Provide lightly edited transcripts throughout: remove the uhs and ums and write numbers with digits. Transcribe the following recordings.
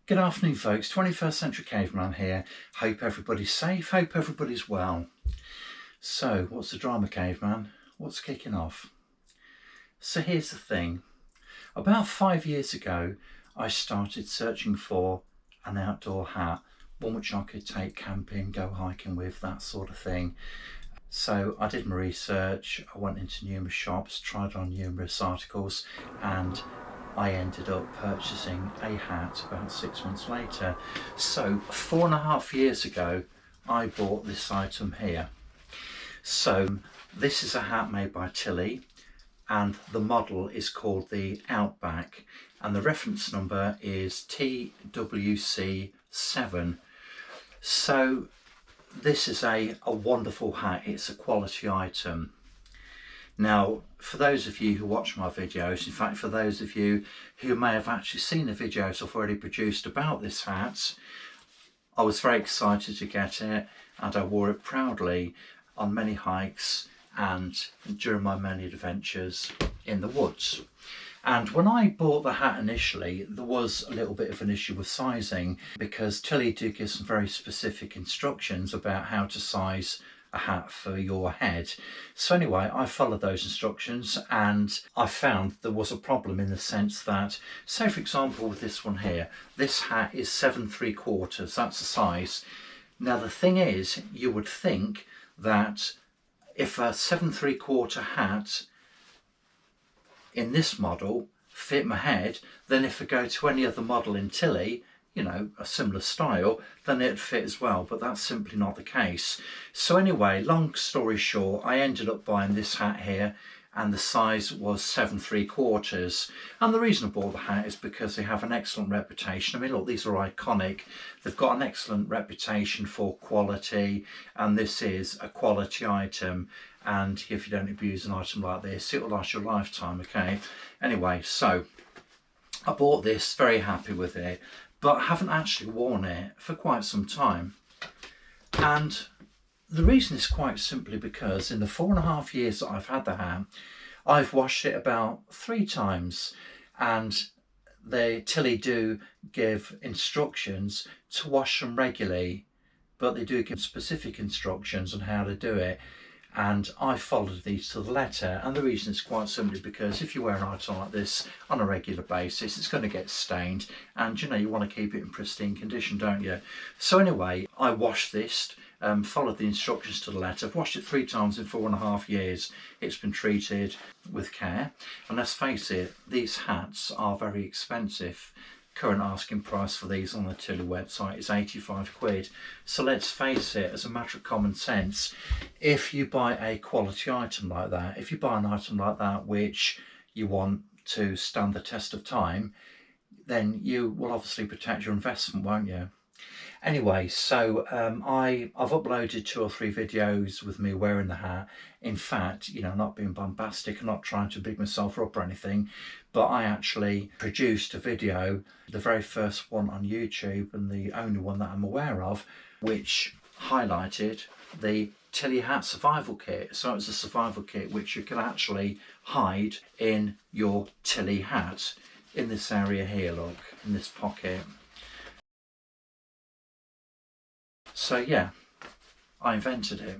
Good afternoon folks, 21st Century Caveman here. Hope everybody's safe, hope everybody's well. So what's the drama, Caveman? What's kicking off? So here's the thing. About 5 years ago I started searching for an outdoor hat, one which I could take camping, go hiking with, that sort of thing. So I did my research, I went into numerous shops, tried on numerous articles, and I ended up purchasing a hat about 6 months later. So 4.5 years ago I bought this item here. So this is a hat made by Tilley, and the model is called the Outback, and the reference number is TWC7. So this is a wonderful hat, it's a quality item. Now, for those of you who watch my videos, in fact for those of you who may have actually seen the videos I've already produced about this hat, I was very excited to get it, and I wore it proudly on many hikes and during my many adventures in the woods. And when I bought the hat initially, there was a little bit of an issue with sizing, because Tilley do give some very specific instructions about how to size a hat for your head. So anyway, I followed those instructions, and I found there was a problem in the sense that, say for example with this one here, this hat is 7 3/4, that's the size. Now the thing is, you would think that if a 7 3/4 hat in this model fit my head, then if I go to any other model in Tilley, you know, a similar style, then it'd fit as well, but that's simply not the case. So anyway, long story short, I ended up buying this hat here, and the size was 7 3/4. And the reason I bought the hat is because they have an excellent reputation. I mean, look, these are iconic. They've got an excellent reputation for quality, and this is a quality item. And if you don't abuse an item like this, it will last your lifetime, okay? Anyway, so I bought this, very happy with it, but I haven't actually worn it for quite some time. And the reason is quite simply because in the 4.5 years that I've had the hat, I've washed it about 3 times, and the Tilley do give instructions to wash them regularly, but they do give specific instructions on how to do it, and I followed these to the letter. And the reason is quite simply because if you wear an item like this on a regular basis, it's going to get stained, and you know, you want to keep it in pristine condition, don't you? So anyway, I washed this, followed the instructions to the letter. I've washed it 3 times in 4.5 years. It's been treated with care, and let's face it, these hats are very expensive. Current asking price for these on the Tilley website is 85 quid. So let's face it, as a matter of common sense, if you buy a quality item like that, if you buy an item like that which you want to stand the test of time, then you will obviously protect your investment, won't you? Anyway, so I've uploaded 2 or 3 videos with me wearing the hat. In fact, you know, not being bombastic, I'm not trying to big myself up or anything, but I actually produced a video, the very first one on YouTube and the only one that I'm aware of, which highlighted the Tilley hat survival kit. So it's a survival kit which you can actually hide in your Tilley hat in this area here, look, in this pocket. So yeah, I invented it.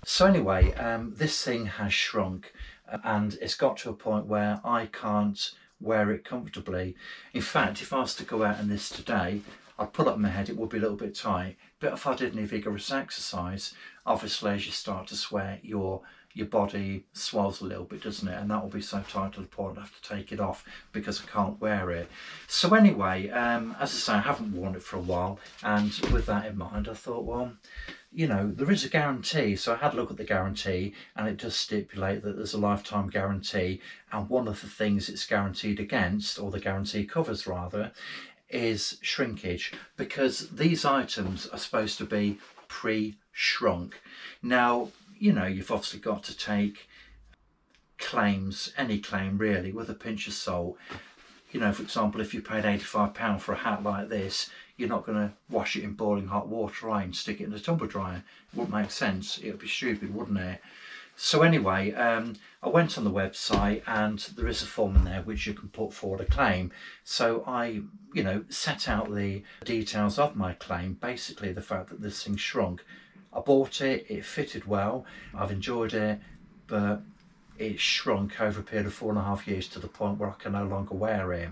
So anyway, this thing has shrunk, and it's got to a point where I can't wear it comfortably. In fact, if I was to go out in this today, I'd pull up my head, it would be a little bit tight. But if I did any vigorous exercise, obviously as you start to sweat, your body swells a little bit, doesn't it? And that will be so tight to the point I have to take it off because I can't wear it. So anyway, as I say, I haven't worn it for a while, and with that in mind, I thought, well, you know, there is a guarantee. So I had a look at the guarantee, and it does stipulate that there's a lifetime guarantee, and one of the things it's guaranteed against, or the guarantee covers rather, is shrinkage, because these items are supposed to be pre-shrunk. Now, you know, you've obviously got to take claims, any claim really, with a pinch of salt. you know, for example, if you paid £85 for a hat like this, you're not going to wash it in boiling hot water, right, and stick it in a tumble dryer. It wouldn't make sense. It would be stupid, wouldn't it? So anyway, I went on the website, and there is a form in there which you can put forward a claim. So I, you know, set out the details of my claim, basically the fact that this thing shrunk. I bought it, it fitted well, I've enjoyed it, but it shrunk over a period of 4.5 years to the point where I can no longer wear it.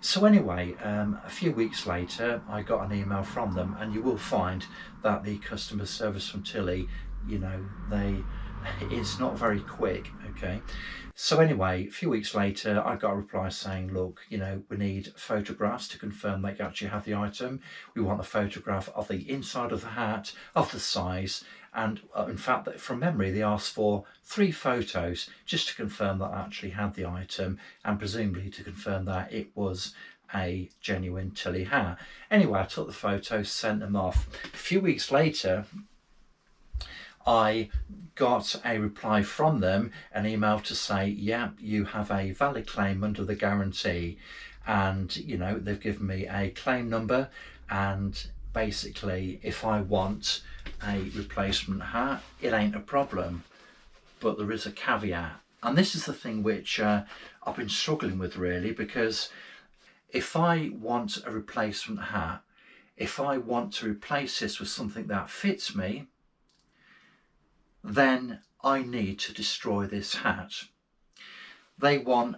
So anyway, a few weeks later, I got an email from them, and you will find that the customer service from Tilley, you know, it's not very quick, okay? So anyway, a few weeks later, I got a reply saying, look, you know, we need photographs to confirm that you actually have the item. We want a photograph of the inside of the hat, of the size, and in fact, from memory, they asked for 3 photos just to confirm that I actually had the item, and presumably to confirm that it was a genuine Tilley hat. Anyway, I took the photos, sent them off. A few weeks later, I got a reply from them, an email to say, yeah, you have a valid claim under the guarantee. And, you know, they've given me a claim number, and basically if I want a replacement hat, it ain't a problem. But there is a caveat. And this is the thing which I've been struggling with really, because if I want a replacement hat, if I want to replace this with something that fits me, then I need to destroy this hat. They want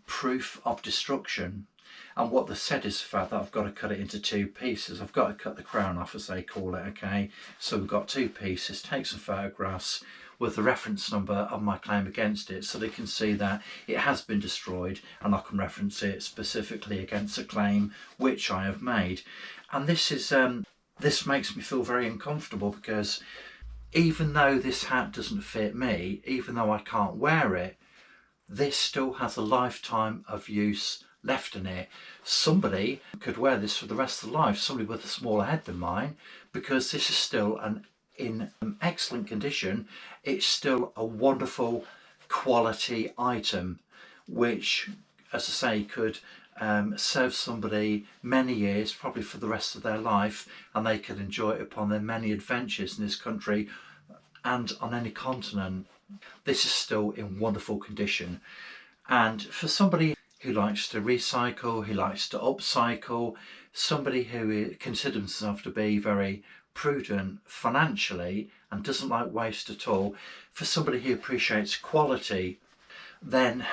proof of destruction, and what they said is the fact that I've got to cut it into 2 pieces. I've got to cut the crown off, as they call it, okay? So we've got 2 pieces, take some photographs with the reference number of my claim against it, so they can see that it has been destroyed, and I can reference it specifically against a claim which I have made. And this is this makes me feel very uncomfortable, because even though this hat doesn't fit me, even though I can't wear it, this still has a lifetime of use left in it. Somebody could wear this for the rest of their life, somebody with a smaller head than mine, because this is still in excellent condition. It's still a wonderful quality item, which, as I say, could serve somebody many years, probably for the rest of their life, and they could enjoy it upon their many adventures in this country and on any continent. This is still in wonderful condition. And for somebody who likes to recycle, who likes to upcycle, somebody who considers himself to be very prudent financially and doesn't like waste at all, for somebody who appreciates quality, then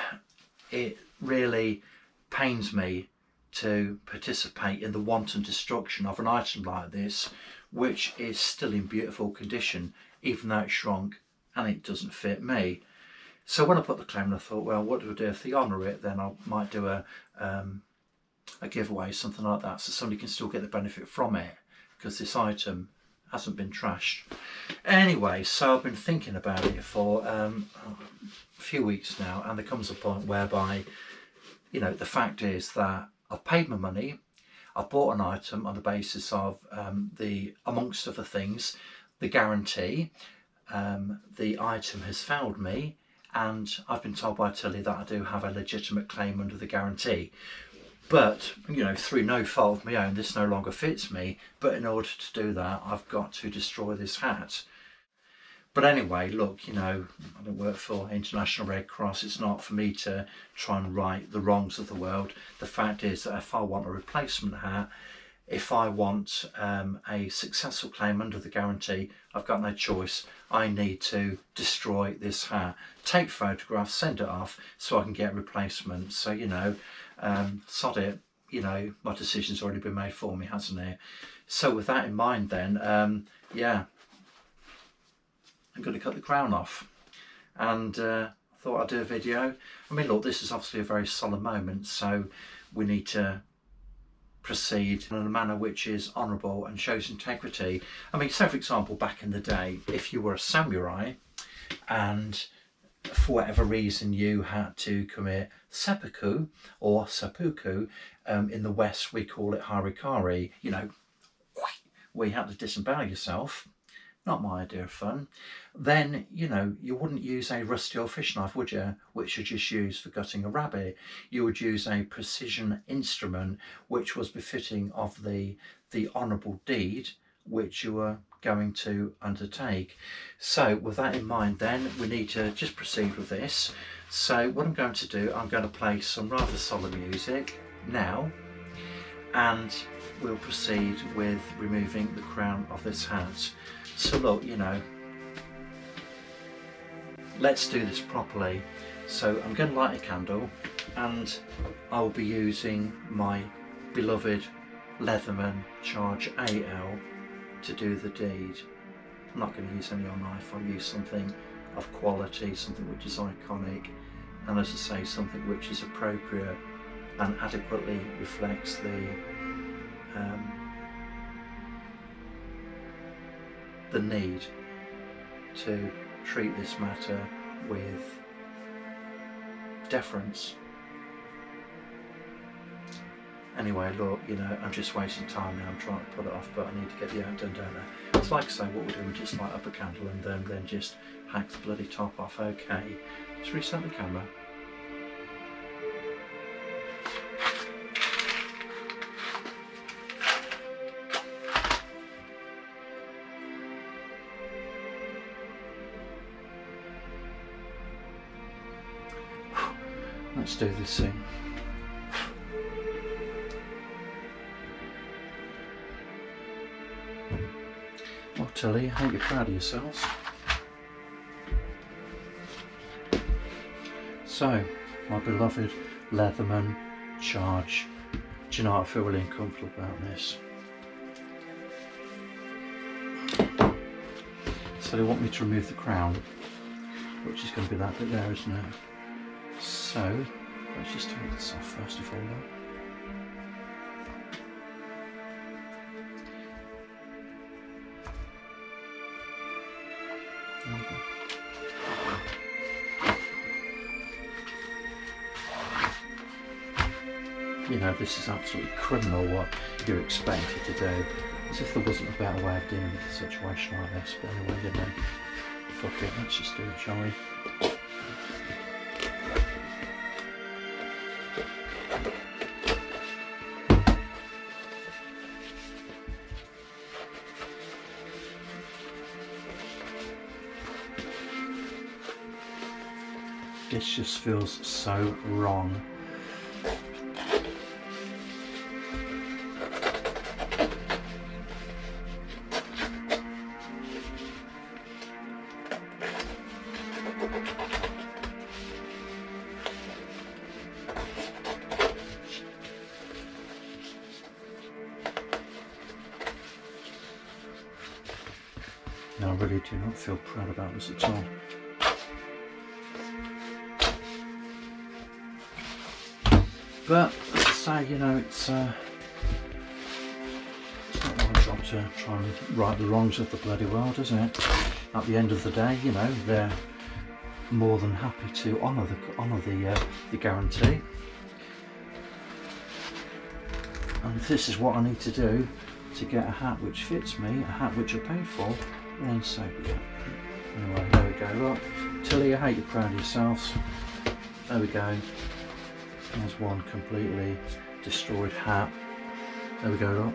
it really pains me to participate in the wanton destruction of an item like this, which is still in beautiful condition, even though it shrunk and it doesn't fit me. So when I put the claim in, I thought, well, what do I do? If they honour it, then I might do a giveaway, something like that, so somebody can still get the benefit from it, because this item hasn't been trashed. Anyway, so I've been thinking about it for a few weeks now, and there comes a point whereby, you know, the fact is that I've paid my money, I've bought an item on the basis of amongst other things, the guarantee. The item has failed me, and I've been told by Tilley that I do have a legitimate claim under the guarantee. But, you know, through no fault of my own, this no longer fits me. But in order to do that, I've got to destroy this hat. But anyway, look, you know, I don't work for International Red Cross. It's not for me to try and right the wrongs of the world. The fact is that if I want a replacement hat, if I want a successful claim under the guarantee, I've got no choice. I need to destroy this hat, take photographs, send it off so I can get replacements. So, you know, sod it, you know, my decision's already been made for me, hasn't it? So with that in mind then, yeah, I'm going to cut the crown off, and I thought I'd do a video. I mean, look, this is obviously a very solemn moment, so we need to proceed in a manner which is honourable and shows integrity. I mean, so for example, back in the day, if you were a samurai and for whatever reason you had to commit seppuku or seppuku, in the West we call it harikari, you know, where you had to disembowel yourself, not my idea of fun. Then, you know, you wouldn't use a rusty old fish knife, would you? Which you just use for gutting a rabbit. You would use a precision instrument which was befitting of the honourable deed which you were going to undertake. So with that in mind, then we need to just proceed with this. So what I'm going to do, I'm going to play some rather solemn music now, and we'll proceed with removing the crown of this hat. So look, you know, let's do this properly. So I'm going to light a candle, and I'll be using my beloved Leatherman Charge AL to do the deed. I'm not going to use any on knife. I'll use something of quality, something which is iconic, and as I say, something which is appropriate and adequately reflects the need to treat this matter with deference. Anyway, look, you know, I'm just wasting time now. I'm trying to put it off, but I need to get the out done, don't I? It's like I say, what we're doing, just light up a candle and then just hack the bloody top off. Okay, let's reset the camera. Let's do this thing. Well, Tilley, I hope you're proud of yourselves. So, my beloved Leatherman Charge. Do you know, I feel really uncomfortable about this. So they want me to remove the crown, which is going to be that bit there, isn't it? So, let's just take this off first of all. You know, this is absolutely criminal what you're expected to do. As if there wasn't a better way of dealing with a situation like this. But anyway, you know, fuck it, let's just do it, shall we? This just feels so wrong. No, I really do not feel proud about this at all. But as I say, you know, it's not my job to try and right the wrongs of the bloody world, is it? At the end of the day, you know, they're more than happy to honour the guarantee. And if this is what I need to do to get a hat which fits me, a hat which I paid for, then so be it. Anyway, there we go. Look, Tilley, I hope you're proud of yourselves. There we go. There's one completely destroyed hat. There we go, look.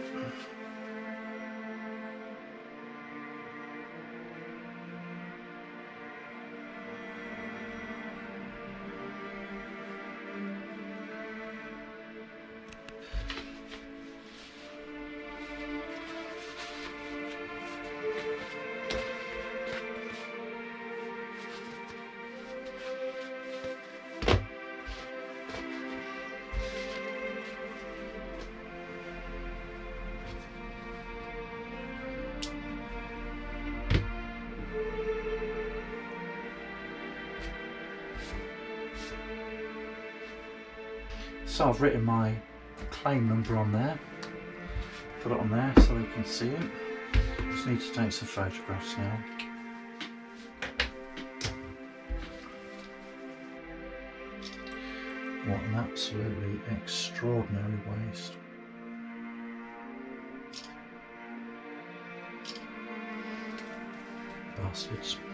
So I've written my claim number on there, put it on there so they can see it. Just need to take some photographs now. What an absolutely extraordinary waste. bastards.